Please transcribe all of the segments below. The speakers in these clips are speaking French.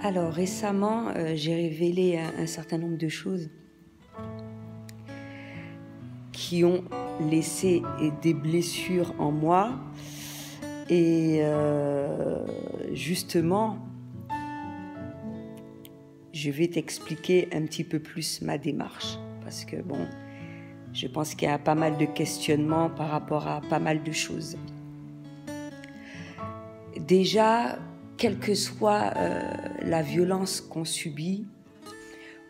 Alors récemment, j'ai révélé un certain nombre de choses qui ont laissé des blessures en moi. Et justement, je vais t'expliquer un petit peu plus ma démarche. Parce que bon, je pense qu'il y a pas mal de questionnements par rapport à pas mal de choses. Déjà, quelle que soit la violence qu'on subit,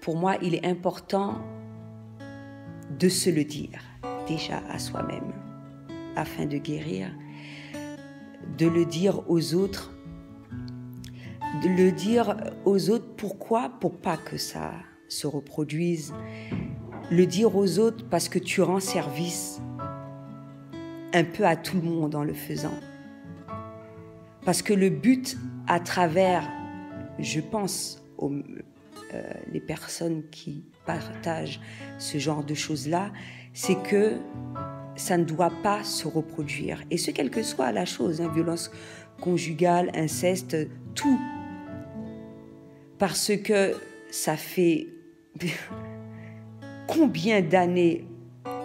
pour moi, il est important de se le dire, déjà à soi-même, afin de guérir, de le dire aux autres, pourquoi? Pour pas que ça se reproduise, le dire aux autres parce que tu rends service un peu à tout le monde en le faisant. Parce que le but, à travers, je pense, les personnes qui partagent ce genre de choses-là, c'est que ça ne doit pas se reproduire. Et ce, quelle que soit la chose, hein, violence conjugale, inceste, tout. Parce que ça fait combien d'années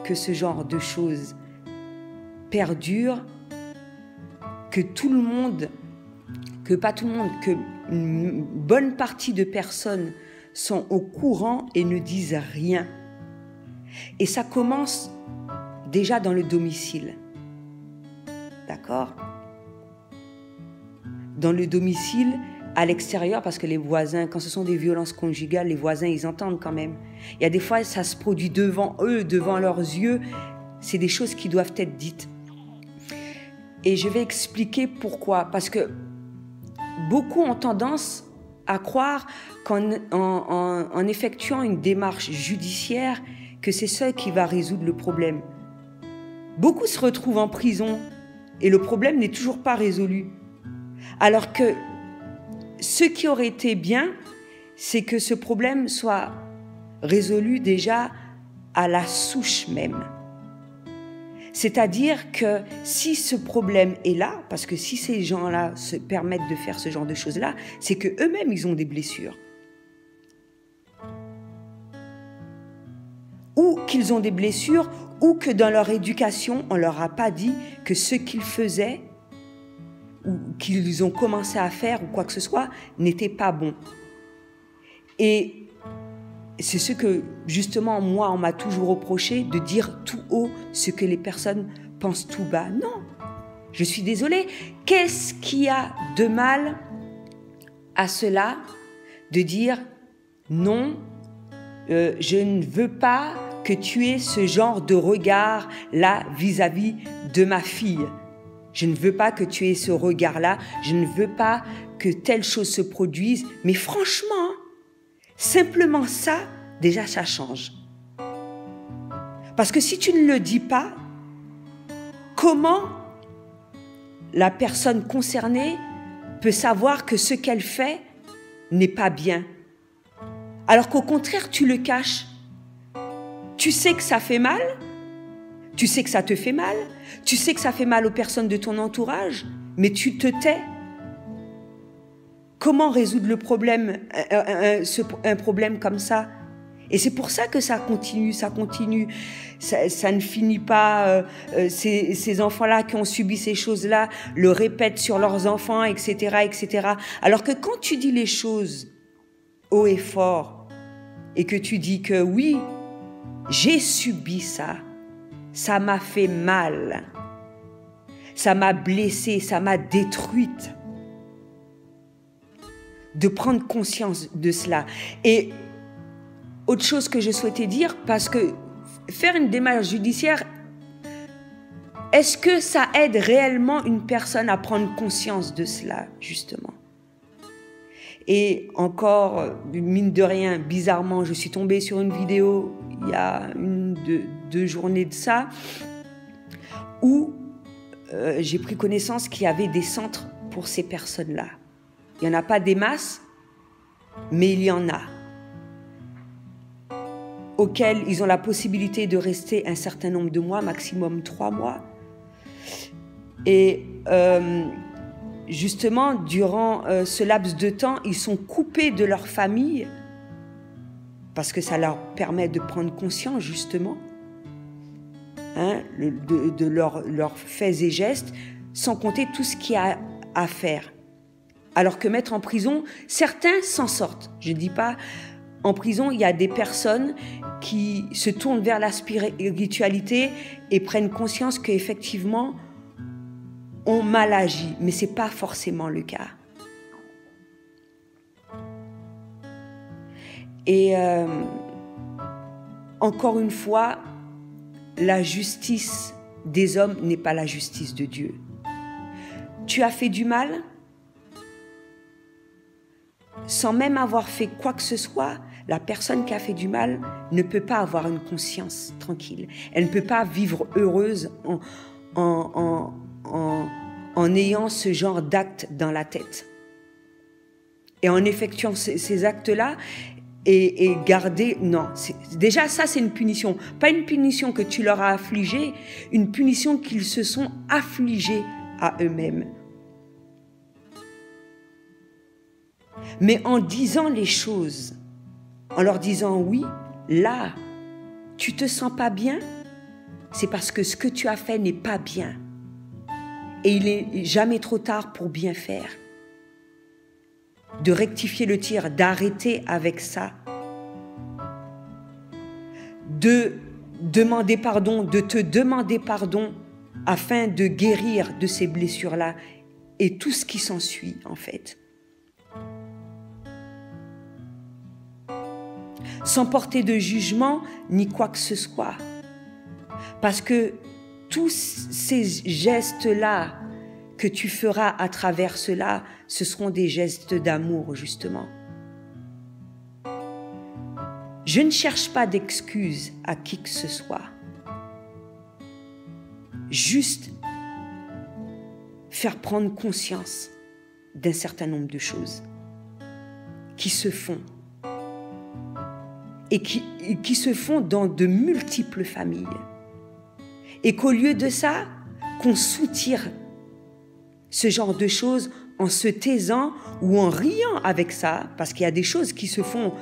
que ce genre de choses perdure, que tout le monde, que pas tout le monde, que une bonne partie de personnes sont au courant et ne disent rien. Et ça commence déjà dans le domicile. D'accord? Dans le domicile, à l'extérieur, parce que les voisins, quand ce sont des violences conjugales, les voisins, ils entendent quand même. Il y a des fois, ça se produit devant eux, devant leurs yeux. C'est des choses qui doivent être dites. Et je vais expliquer pourquoi. Parce que beaucoup ont tendance à croire qu'en effectuant une démarche judiciaire, que c'est ça qui va résoudre le problème. Beaucoup se retrouvent en prison et le problème n'est toujours pas résolu. Alors que ce qui aurait été bien, c'est que ce problème soit résolu déjà à la souche même. C'est-à-dire que si ce problème est là, parce que si ces gens-là se permettent de faire ce genre de choses-là, c'est qu'eux-mêmes, ils ont des blessures. Ou qu'ils ont des blessures, ou que dans leur éducation, on ne leur a pas dit que ce qu'ils faisaient, ou qu'ils ont commencé à faire, ou quoi que ce soit, n'était pas bon. Et c'est ce que, justement, moi, on m'a toujours reproché, de dire tout haut ce que les personnes pensent tout bas. Non, je suis désolée. Qu'est-ce qu'il y a de mal à cela de dire non, je ne veux pas que tu aies ce genre de regard-là vis-à-vis de ma fille. Je ne veux pas que tu aies ce regard-là. Je ne veux pas que telle chose se produise. Mais franchement, simplement ça, déjà, ça change. Parce que si tu ne le dis pas, comment la personne concernée peut savoir que ce qu'elle fait n'est pas bien? Alors qu'au contraire, tu le caches. Tu sais que ça fait mal, tu sais que ça te fait mal, tu sais que ça fait mal aux personnes de ton entourage, mais tu te tais. Comment résoudre le problème, un problème comme ça? Et c'est pour ça que ça continue, ça ne finit pas. Ces enfants-là qui ont subi ces choses-là le répètent sur leurs enfants, etc., etc. Alors que quand tu dis les choses haut et fort, et que tu dis que oui, j'ai subi ça, ça m'a fait mal, ça m'a blessée, ça m'a détruite, de prendre conscience de cela. Et autre chose que je souhaitais dire, parce que faire une démarche judiciaire, est-ce que ça aide réellement une personne à prendre conscience de cela, justement? Et encore, mine de rien, bizarrement, je suis tombée sur une vidéo, il y a deux journées de ça, où j'ai pris connaissance qu'il y avait des centres pour ces personnes-là. Il n'y en a pas des masses, mais il y en a, auxquels ils ont la possibilité de rester un certain nombre de mois, maximum 3 mois. Et justement, durant ce laps de temps, ils sont coupés de leur famille parce que ça leur permet de prendre conscience, justement, hein, de leurs faits et gestes, sans compter tout ce qu'il y a à faire. Alors que mettre en prison, certains s'en sortent. Je ne dis pas, en prison, il y a des personnes qui se tournent vers la spiritualité et prennent conscience qu'effectivement, on mal agi, mais ce n'est pas forcément le cas. Et encore une fois, la justice des hommes n'est pas la justice de Dieu. Tu as fait du mal, sans même avoir fait quoi que ce soit, la personne qui a fait du mal ne peut pas avoir une conscience tranquille. Elle ne peut pas vivre heureuse en ayant ce genre d'acte dans la tête. Et en effectuant ces actes-là, et garder... Non, déjà ça c'est une punition. Pas une punition que tu leur as affligée, une punition qu'ils se sont affligés à eux-mêmes. Mais en disant les choses, en leur disant oui, là, tu te sens pas bien, c'est parce que ce que tu as fait n'est pas bien. Et il n'est jamais trop tard pour bien faire. De rectifier le tir, d'arrêter avec ça. De demander pardon, de te demander pardon afin de guérir de ces blessures-là et tout ce qui s'ensuit en fait. Sans porter de jugement ni quoi que ce soit. Parce que tous ces gestes-là que tu feras à travers cela, ce seront des gestes d'amour, justement. Je ne cherche pas d'excuses à qui que ce soit. Juste faire prendre conscience d'un certain nombre de choses qui se font. Et qui se font dans de multiples familles. Et qu'au lieu de ça, qu'on soutire ce genre de choses en se taisant ou en riant avec ça, parce qu'il y a des choses qui se font.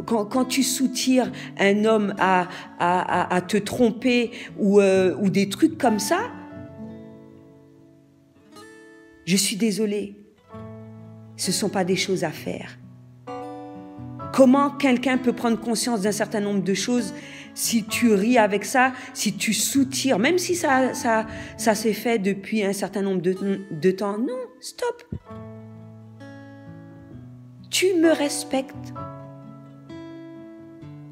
Quand tu soutires un homme à te tromper ou des trucs comme ça, je suis désolée, ce ne sont pas des choses à faire. Comment quelqu'un peut prendre conscience d'un certain nombre de choses si tu ris avec ça, si tu soutires, même si ça s'est fait depuis un certain nombre de temps. Non, stop. Tu me respectes.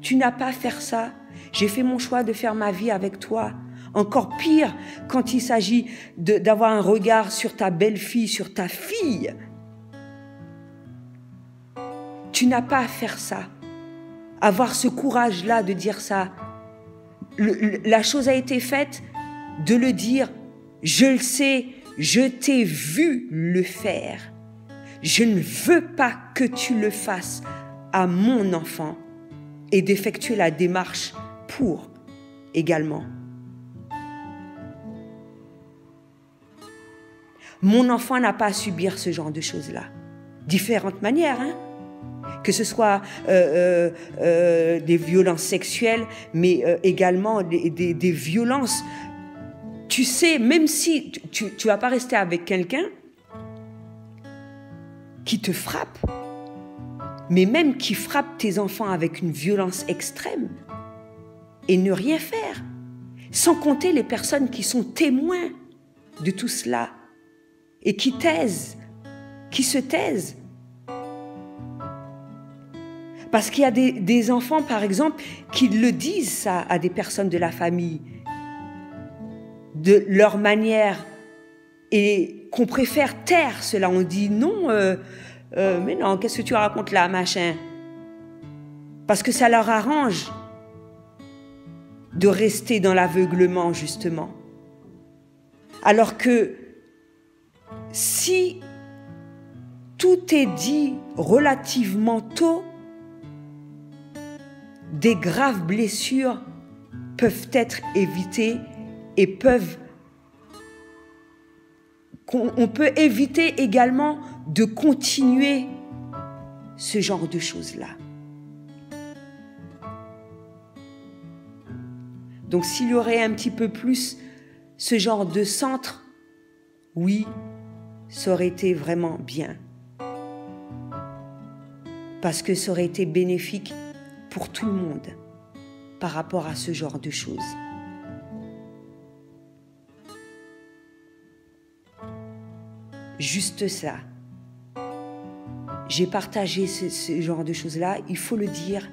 Tu n'as pas à faire ça. J'ai fait mon choix de faire ma vie avec toi. Encore pire quand il s'agit d'avoir un regard sur ta belle-fille, sur ta fille. Tu n'as pas à faire ça. Avoir ce courage-là de dire ça. La chose a été faite, de le dire. Je le sais, je t'ai vu le faire. Je ne veux pas que tu le fasses à mon enfant et d'effectuer la démarche pour également. Mon enfant n'a pas à subir ce genre de choses-là. Différentes manières, hein. Que ce soit des violences sexuelles, mais également des violences. Tu sais, même si tu ne vas pas rester avec quelqu'un qui te frappe, mais même qui frappe tes enfants avec une violence extrême, et ne rien faire, sans compter les personnes qui sont témoins de tout cela, et qui taisent, qui se taisent. Parce qu'il y a des enfants, par exemple, qui le disent ça à des personnes de la famille, de leur manière, et qu'on préfère taire cela. On dit non, mais non, qu'est-ce que tu racontes là, machin? Parce que ça leur arrange de rester dans l'aveuglement, justement. Alors que si tout est dit relativement tôt, des graves blessures peuvent être évitées et peuvent qu'on peut éviter également de continuer ce genre de choses-là. Donc s'il y aurait un petit peu plus ce genre de centre, oui, ça aurait été vraiment bien. Parce que ça aurait été bénéfique pour tout le monde par rapport à ce genre de choses. Juste ça. J'ai partagé ce genre de choses-là, il faut le dire.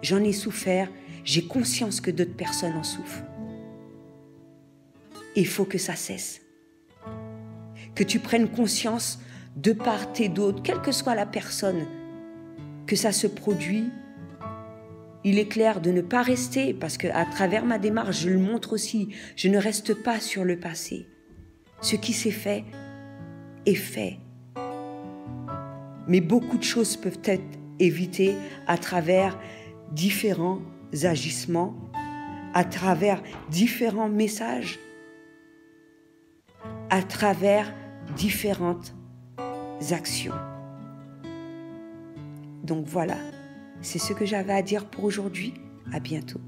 J'en ai souffert, j'ai conscience que d'autres personnes en souffrent. Il faut que ça cesse. Que tu prennes conscience de part et d'autre, quelle que soit la personne, que ça se produit. Il est clair de ne pas rester, parce qu'à travers ma démarche, je le montre aussi, je ne reste pas sur le passé. Ce qui s'est fait est fait. Mais beaucoup de choses peuvent être évitées à travers différents agissements, à travers différents messages, à travers différentes actions. Donc voilà, c'est ce que j'avais à dire pour aujourd'hui. À bientôt.